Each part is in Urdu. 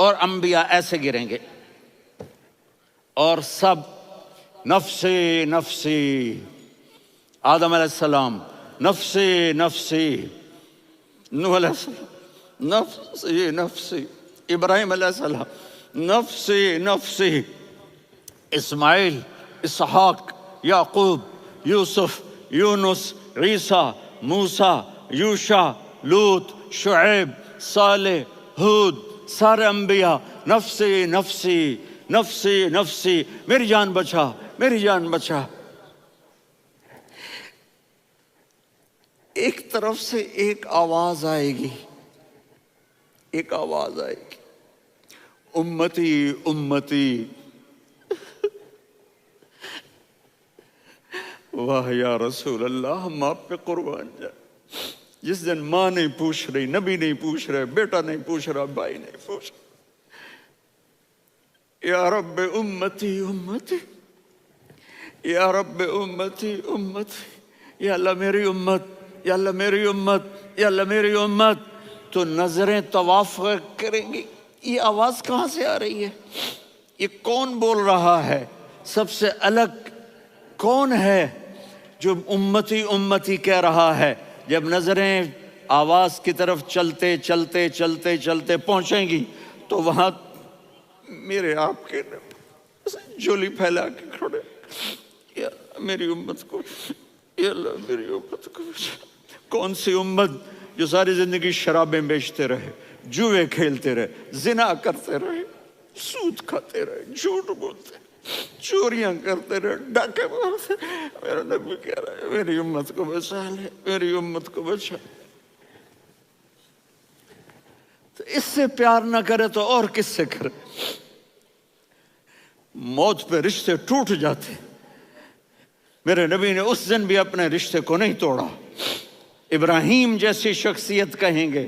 اور انبیاء ایسے گریں گے اور سب نفسی نفسی، آدم علیہ السلام نفسی نفسی، نوح علیہ السلام نفسی نفسی، ابراہیم علیہ السلام نفسی نفسی، اسماعیل، اسحاق، یعقوب، یوسف، یونس، عیسیٰ، موسیٰ، یوشع، لوط، شعیب، صالح، ہود، سارے انبیاء نفسی نفسی نفسی نفسی، میری جان بچا، میری جان بچا۔ ایک طرف سے ایک آواز آئے گی، ایک آواز آئے گی، امتی امتی۔ واہ یا رسول اللہ، ہم آپ پہ قربان جائیں۔ جس دن ماں نہیں پوچھ رہی، نبی نہیں پوچھ رہے، بیٹا نہیں پوچھ رہا، بھائی نہیں پوچھ رہا، یا رب امتی امتی، یا رب امتی امتی، یا اللہ میری امت، یا اللہ میری امت، یا اللہ میری امت۔ تو نظریں طواف کریں گی، یہ آواز کہاں سے آ رہی ہے؟ یہ کون بول رہا ہے؟ سب سے الگ کون ہے جو امتی امتی کہہ رہا ہے؟ جب نظریں آواز کی طرف چلتے چلتے چلتے چلتے پہنچیں گی تو وہاں میرے آپ کے جھولی پھیلا کے کھڑے، یا میری امت کو، یا اللہ میری امت کو۔ کون سی امت جو ساری زندگی شرابیں بیچتے رہے، جوئے کھیلتے رہے، زنا کرتے رہے، سود کھاتے رہے، جھوٹ بولتے، چوریاں کرتے رہے، ڈاکے مارتے۔ میرا نبی کہہ رہا ہے میری امت کو بچا لے، میری امت کو بچا۔ تو اس سے پیار نہ کرے تو اور کس سے کرے؟ موت پہ رشتے ٹوٹ جاتے، میرے نبی نے اس دن بھی اپنے رشتے کو نہیں توڑا۔ ابراہیم جیسی شخصیت کہیں گے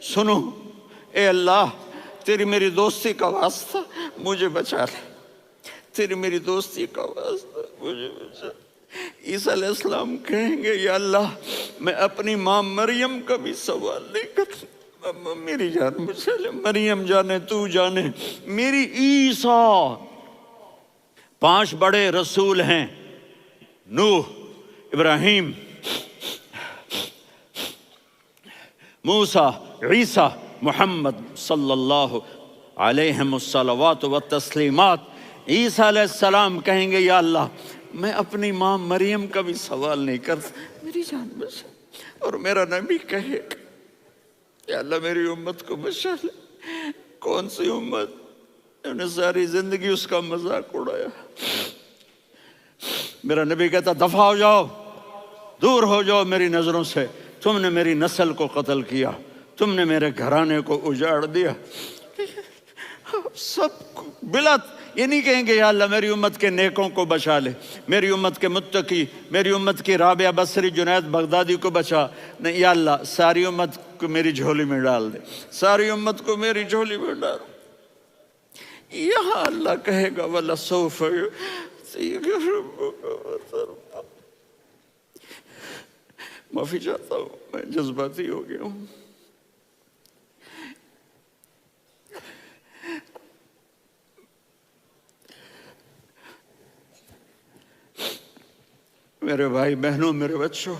سنو اے اللہ تیری میری دوستی کا واسطہ مجھے بچا لے، تیری میری دوستی کا واسطہ مجھے بچا لے۔ عیسیٰ علیہ السلام کہیں گے یا اللہ میں اپنی ماں مریم کا بھی سوال نہیں کرتا، میری جان بچا لے، مریم جانے تو جانے میری عیسیٰ۔ 5 بڑے رسول ہیں، نوح، ابراہیم، موسیٰ، عیسیٰ، محمد صلی اللہ علیہ الصلوات والتسلیمات۔ عیسیٰ علیہ السلام کہیں گے یا اللہ میں اپنی ماں مریم کا بھی سوال نہیں کرتا، میری جان بچا۔ اور میرا نبی کہے یا اللہ میری امت کو بچا لے۔ کون سی امت؟ انہوں نے ساری زندگی اس کا مذاق اڑایا۔ میرا نبی کہتا دفع ہو جاؤ، دور ہو جاؤ میری نظروں سے، تم نے میری نسل کو قتل کیا، تم نے میرے گھرانے کو اجاڑ دیا۔ سب بلا یہ نہیں کہیں گے یا اللہ میری امت کے نیکوں کو بچا لے، میری امت کے متقی، میری امت کی رابعہ بصری، جنید بغدادی کو بچا، نہیں یا اللہ ساری امت کو میری جھولی میں ڈال دے، ساری امت کو میری جھولی میں ڈال۔ یہاں اللہ کہے گا وَلَسَوْفَ يُعْطِيكَ رَبُّكَ فَتَرْضَىٰ۔ معافی چاہتا ہوں میں جذباتی ہو گیا ہوں۔ میرے بھائی بہنوں، میرے بچوں،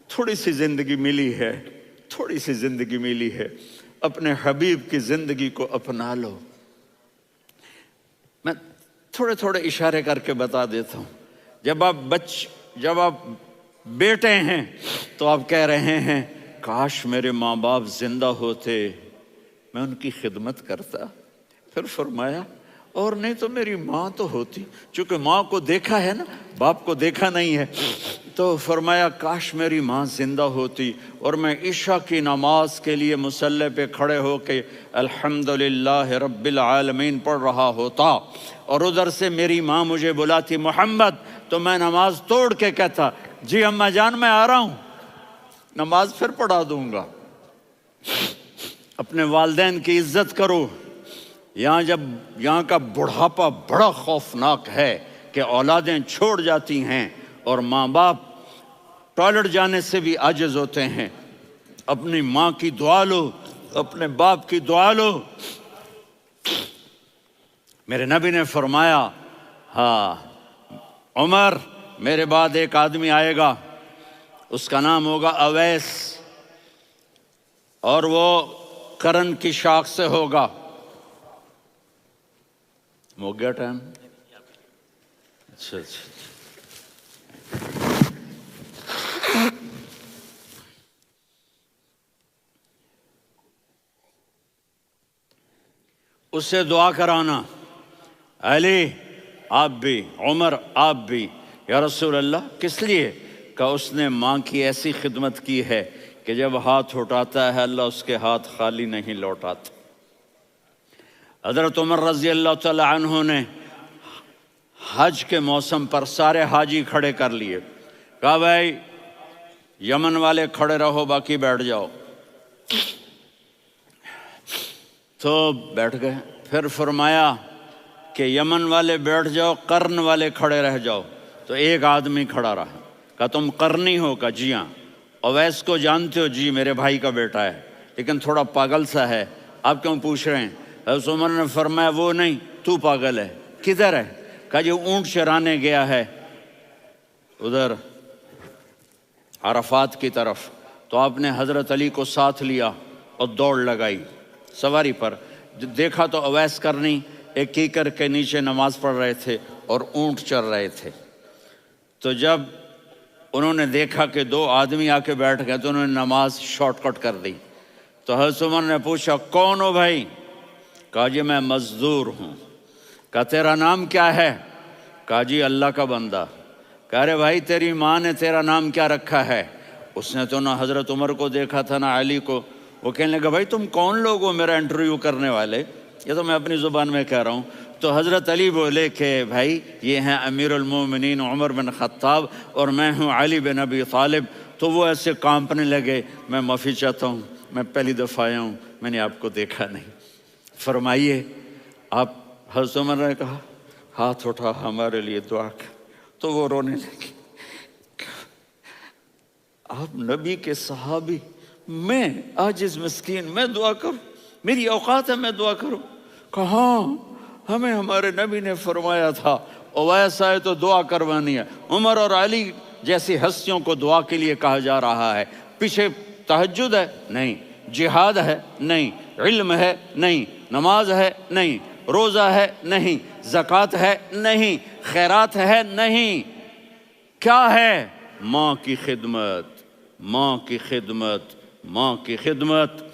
تھوڑی سی زندگی ملی ہے، تھوڑی سی زندگی ملی ہے، اپنے حبیب کی زندگی کو اپنا لو۔ میں تھوڑے تھوڑے اشارے کر کے بتا دیتا ہوں۔ جب آپ بیٹے ہیں تو آپ کہہ رہے ہیں کاش میرے ماں باپ زندہ ہوتے، میں ان کی خدمت کرتا۔ پھر فرمایا اور نہیں تو میری ماں تو ہوتی، چونکہ ماں کو دیکھا ہے نا، باپ کو دیکھا نہیں ہے، تو فرمایا کاش میری ماں زندہ ہوتی اور میں عشاء کی نماز کے لیے مصلی پہ کھڑے ہو کے الحمدللہ رب العالمین پڑھ رہا ہوتا، اور ادھر سے میری ماں مجھے بلاتی محمد، تو میں نماز توڑ کے کہتا جی اماں جان میں آ رہا ہوں، نماز پھر پڑھا دوں گا۔ اپنے والدین کی عزت کرو۔ یہاں کا بڑھاپا بڑا خوفناک ہے کہ اولادیں چھوڑ جاتی ہیں اور ماں باپ ٹوائلٹ جانے سے بھی عاجز ہوتے ہیں۔ اپنی ماں کی دعا لو، اپنے باپ کی دعا لو۔ میرے نبی نے فرمایا ہاں عمر میرے بعد ایک آدمی آئے گا، اس کا نام ہوگا اویس، اور وہ قرن کی شاخ سے ہوگا۔ ہو گیا ٹائم؟ اچھا اچھا، اس سے دعا کرانا، علی آپ بھی، عمر آپ بھی۔ یا رسول اللہ کس لیے؟ کہ اس نے ماں کی ایسی خدمت کی ہے کہ جب ہاتھ اٹھاتا ہے اللہ اس کے ہاتھ خالی نہیں لوٹاتا۔ حضرت عمر رضی اللہ تعالی عنہ نے حج کے موسم پر سارے حاجی کھڑے کر لیے، کہا بھائی یمن والے کھڑے رہو باقی بیٹھ جاؤ، تو بیٹھ گئے۔ پھر فرمایا کہ یمن والے بیٹھ جاؤ، قرن والے کھڑے رہ جاؤ، تو ایک آدمی کھڑا رہا۔ کہا تم قرنی ہو؟ کہا جی ہاں۔ اویس کو جانتے ہو؟ جی میرے بھائی کا بیٹا ہے لیکن تھوڑا پاگل سا ہے، آپ کیوں پوچھ رہے ہیں؟ حضرت عمر نے فرمایا وہ نہیں، تو پاگل ہے۔ کدھر ہے؟ کہا جی اونٹ چرانے گیا ہے ادھر عرفات کی طرف۔ تو آپ نے حضرت علی کو ساتھ لیا اور دوڑ لگائی سواری پر۔ دیکھا تو اویس کرنی ایک کیکر کے نیچے نماز پڑھ رہے تھے اور اونٹ چر رہے تھے۔ تو جب انہوں نے دیکھا کہ دو آدمی آ کے بیٹھ گئے تو انہوں نے نماز شارٹ کٹ کر دی۔ تو حضرت عمر نے پوچھا کون ہو بھائی؟ کہا جی میں مزدور ہوں۔ کہا تیرا نام کیا ہے؟ کہا جی اللہ کا بندہ۔ کہا رے بھائی تیری ماں نے تیرا نام کیا رکھا ہے؟ اس نے تو نہ حضرت عمر کو دیکھا تھا نہ علی کو۔ وہ کہنے لگا بھائی تم کون لوگ ہو میرا انٹرویو کرنے والے؟ یہ تو میں اپنی زبان میں کہہ رہا ہوں۔ تو حضرت علی بولے کہ بھائی یہ ہیں امیر المومنین عمر بن خطاب اور میں ہوں علی بن ابی طالب۔ تو وہ ایسے کانپنے لگے، میں معافی چاہتا ہوں، میں پہلی دفعہ آیا ہوں، میں نے آپ کو دیکھا نہیں، فرمائیے آپ۔ حضرت عمر نے کہا ہاتھ اٹھا ہمارے لیے دعا کر۔ تو وہ رونے لگے، آپ نبی کے صحابی، میں عاجز مسکین میں دعا کروں؟ میری اوقات ہے میں دعا کروں؟ کہاں، ہمیں ہمارے نبی نے فرمایا تھا اویس آئے تو دعا کروانی ہے۔ عمر اور علی جیسی ہستیوں کو دعا کے لیے کہا جا رہا ہے۔ پیچھے تہجد ہے؟ نہیں۔ جہاد ہے؟ نہیں۔ علم ہے؟ نہیں۔ نماز ہے؟ نہیں۔ روزہ ہے؟ نہیں۔ زکوٰۃ ہے؟ نہیں۔ خیرات ہے؟ نہیں۔ کیا ہے؟ ماں کی خدمت، ماں کی خدمت، ماں کی خدمت۔